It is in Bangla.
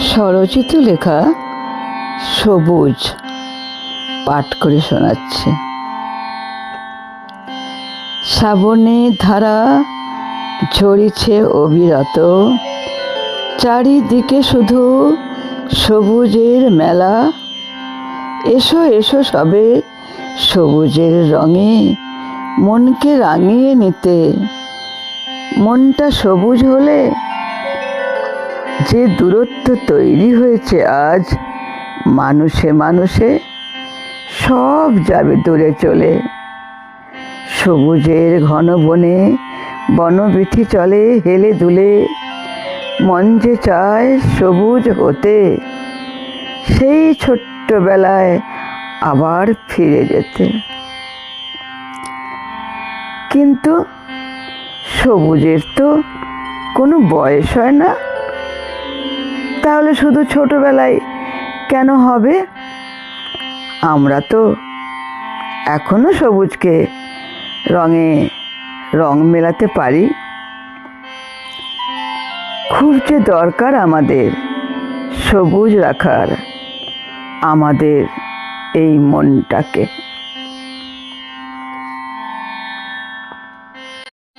স্বরচিত লেখা সবুজ পাঠ করে শোনাচ্ছে। শ্রাবণে ধারা ঝরিছে অবিরত, চারিদিকে শুধু সবুজের মেলা। এসো এসো সবে সবুজের রঙে মনকে রাঙিয়ে নিতে। মনটা সবুজ হলে যে দূরত্ব তৈরি হয়েছে আজ মানুষে মানুষে, সব যাবে দূরে চলে। সবুজের ঘন বনে বনবিথি চলে হেলে দুলে, মন যে চায় সবুজ হতে, সেই ছোট্টবেলায় আবার ফিরে যেতে। কিন্তু সবুজের তো কোনো বয়স হয় না, তাহলে শুধু ছোটবেলায় কেন হবে? আমরা তো এখনো সবুজকে রঙে রং মেলাতে পারি। খুব যে দরকার আমাদের সবুজ রাখার আমাদের এই মনটাকে।